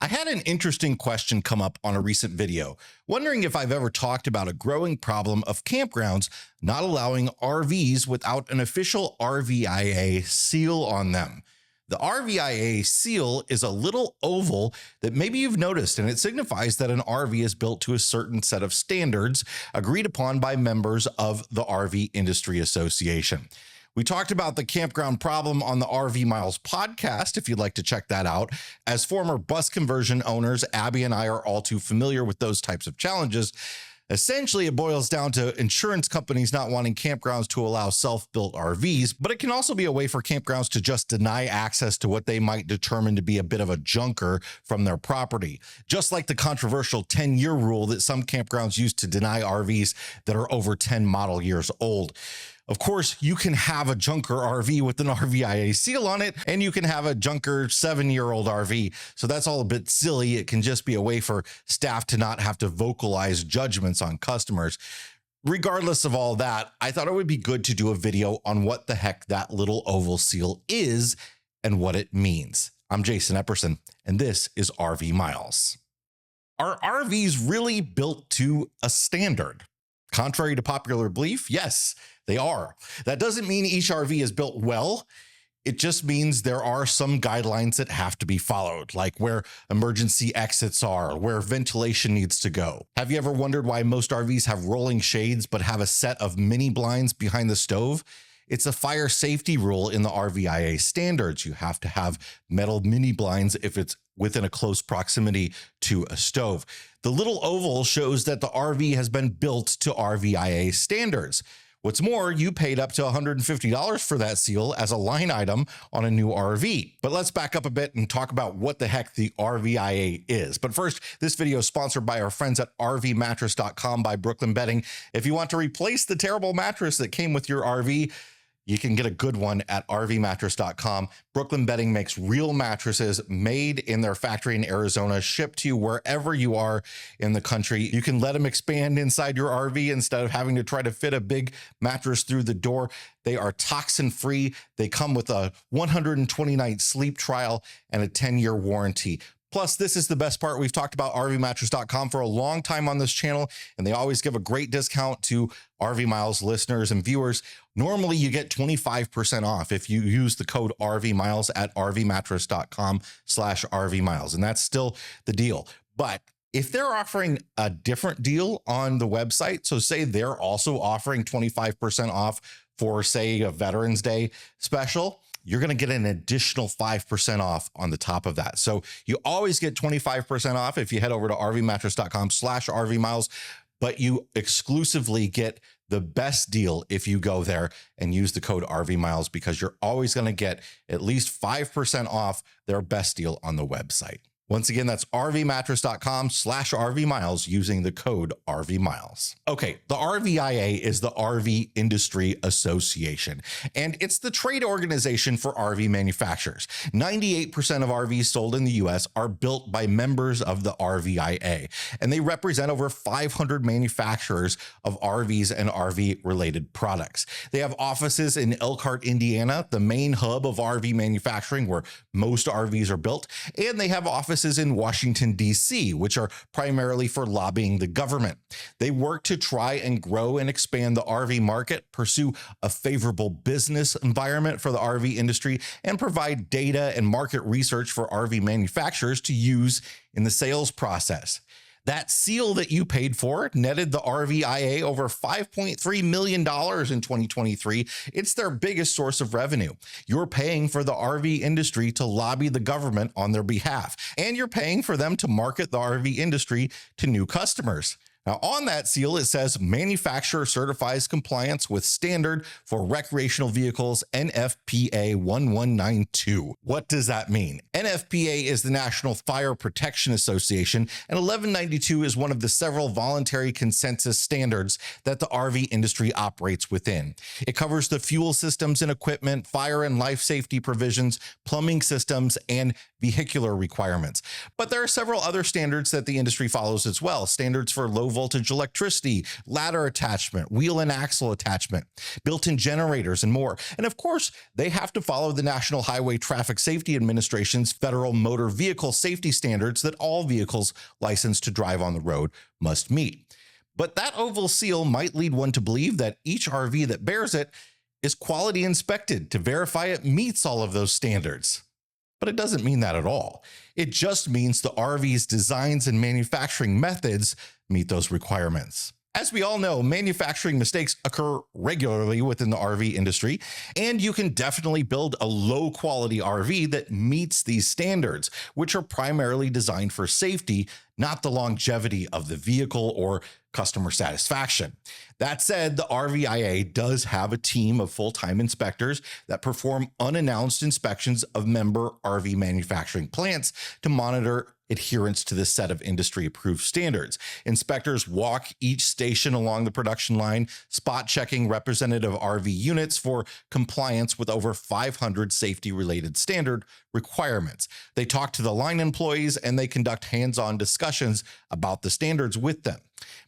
I had an interesting question come up on a recent video, wondering if I've ever talked about a growing problem of campgrounds not allowing RVs without an official RVIA seal on them. The RVIA seal is a little oval that maybe you've noticed, and it signifies that an RV is built to a certain set of standards agreed upon by members of the RV Industry Association. We talked about the campground problem on the RV Miles podcast, if you'd like to check that out. As former bus conversion owners, Abby and I are all too familiar with those types of challenges. Essentially, it boils down to insurance companies not wanting campgrounds to allow self-built RVs, but it can also be a way for campgrounds to just deny access to what they might determine to be a bit of a junker from their property. Just like the controversial 10-year rule that some campgrounds use to deny RVs that are over 10 model years old. Of course, you can have a junker RV with an RVIA seal on it, and you can have a junker 7-year-old RV. So that's all a bit silly. It can just be a way for staff to not have to vocalize judgments on customers. Regardless of all that, I thought it would be good to do a video on what the heck that little oval seal is and what it means. I'm Jason Epperson, and this is RV Miles. Are RVs really built to a standard? Contrary to popular belief, yes, they are. That doesn't mean each RV is built well. It just means there are some guidelines that have to be followed, like where emergency exits are, where ventilation needs to go. Have you ever wondered why most RVs have rolling shades but have a set of mini blinds behind the stove? It's a fire safety rule in the RVIA standards. You have to have metal mini blinds if it's within a close proximity to a stove. The little oval shows that the RV has been built to RVIA standards. What's more, you paid up to $150 for that seal as a line item on a new RV. But let's back up a bit and talk about what the heck the RVIA is. But first, this video is sponsored by our friends at RVmattress.com by Brooklyn Bedding. If you want to replace the terrible mattress that came with your RV, you can get a good one at RVmattress.com. Brooklyn Bedding makes real mattresses made in their factory in Arizona, shipped to you wherever you are in the country. You can let them expand inside your RV instead of having to try to fit a big mattress through the door. They are toxin-free. They come with a 120-night sleep trial and a 10-year warranty. Plus, this is the best part. We've talked about RVmattress.com for a long time on this channel, and they always give a great discount to RV Miles listeners and viewers. Normally, you get 25% off if you use the code RV Miles at RVmattress.com/RV Miles, and that's still the deal. But if they're offering a different deal on the website, so say they're also offering 25% off for, say, a Veterans Day special, you're going to get an additional 5% off on the top of that. So you always get 25% off if you head over to RVmattress.com/RV Miles, but you exclusively get the best deal if you go there and use the code RV Miles, because you're always going to get at least 5% off their best deal on the website. Once again, that's RVmattress.com/RV Miles using the code RV Miles. Okay, the RVIA is the RV Industry Association, and it's the trade organization for RV manufacturers. 98% of RVs sold in the US are built by members of the RVIA, and they represent over 500 manufacturers of RVs and RV-related products. They have offices in Elkhart, Indiana, the main hub of RV manufacturing where most RVs are built, and they have offices in Washington, D.C., which are primarily for lobbying the government. They work to try and grow and expand the RV market, pursue a favorable business environment for the RV industry, and provide data and market research for RV manufacturers to use in the sales process. That seal that you paid for netted the RVIA over $5.3 million in 2023. It's their biggest source of revenue. You're paying for the RV industry to lobby the government on their behalf, and you're paying for them to market the RV industry to new customers. Now, on that seal, it says manufacturer certifies compliance with standard for recreational vehicles NFPA 1192. What does that mean? NFPA is the National Fire Protection Association, and 1192 is one of the several voluntary consensus standards that the RV industry operates within. It covers the fuel systems and equipment, fire and life safety provisions, plumbing systems, and vehicular requirements. But there are several other standards that the industry follows as well. Standards for low low voltage electricity, ladder attachment, wheel and axle attachment, built-in generators, and more. And of course, they have to follow the National Highway Traffic Safety Administration's federal motor vehicle safety standards that all vehicles licensed to drive on the road must meet. But that oval seal might lead one to believe that each RV that bears it is quality inspected to verify it meets all of those standards. But it doesn't mean that at all. It just means the RV's designs and manufacturing methods meet those requirements. As we all know, manufacturing mistakes occur regularly within the RV industry, and you can definitely build a low-quality RV that meets these standards, which are primarily designed for safety, not the longevity of the vehicle or customer satisfaction. That said, the RVIA does have a team of full-time inspectors that perform unannounced inspections of member RV manufacturing plants to monitor adherence to this set of industry-approved standards. Inspectors walk each station along the production line, spot checking representative RV units for compliance with over 500 safety-related standard requirements. They talk to the line employees and they conduct hands-on discussions about the standards with them.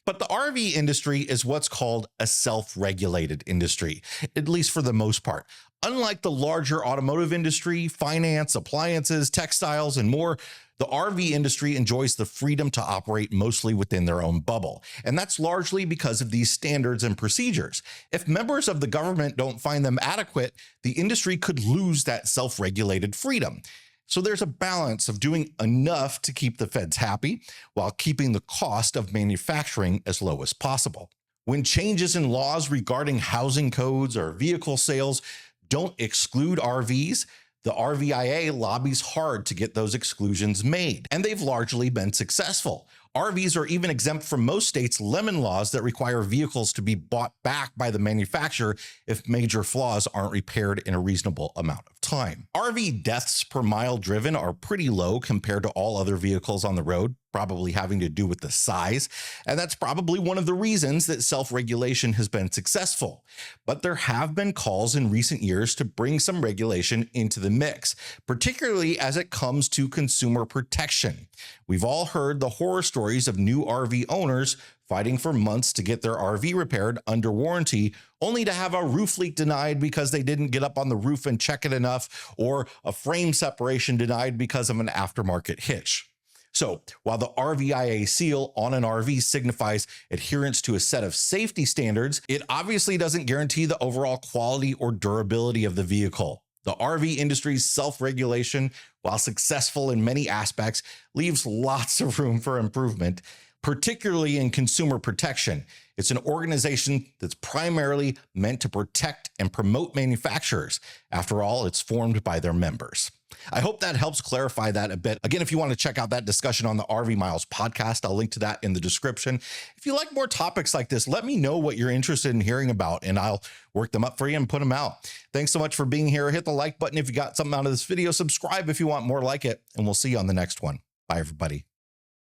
But the RV industry is what's called a self-regulated industry, at least for the most part. Unlike the larger automotive industry, finance, appliances, textiles, and more, the RV industry enjoys the freedom to operate mostly within their own bubble. And that's largely because of these standards and procedures. If members of the government don't find them adequate, the industry could lose that self-regulated freedom. So there's a balance of doing enough to keep the feds happy while keeping the cost of manufacturing as low as possible. When changes in laws regarding housing codes or vehicle sales don't exclude RVs, the RVIA lobbies hard to get those exclusions made, and they've largely been successful. RVs are even exempt from most states' lemon laws that require vehicles to be bought back by the manufacturer if major flaws aren't repaired in a reasonable amount of time. RV deaths per mile driven are pretty low compared to all other vehicles on the road, probably having to do with the size, and that's probably one of the reasons that self-regulation has been successful. But there have been calls in recent years to bring some regulation into the mix, particularly as it comes to consumer protection. We've all heard the horror stories of new RV owners fighting for months to get their RV repaired under warranty, only to have a roof leak denied because they didn't get up on the roof and check it enough, or a frame separation denied because of an aftermarket hitch. So while the RVIA seal on an RV signifies adherence to a set of safety standards, it obviously doesn't guarantee the overall quality or durability of the vehicle. The RV industry's self-regulation, while successful in many aspects, leaves lots of room for improvement, particularly in consumer protection. It's an organization that's primarily meant to protect and promote manufacturers. After all, it's formed by their members. I hope that helps clarify that a bit. Again, if you want to check out that discussion on the RV Miles podcast, I'll link to that in the description. If you like more topics like this, let me know what you're interested in hearing about, and I'll work them up for you and put them out. Thanks so much for being here. Hit the like button if you got something out of this video. Subscribe if you want more like it, and we'll see you on the next one. Bye, everybody.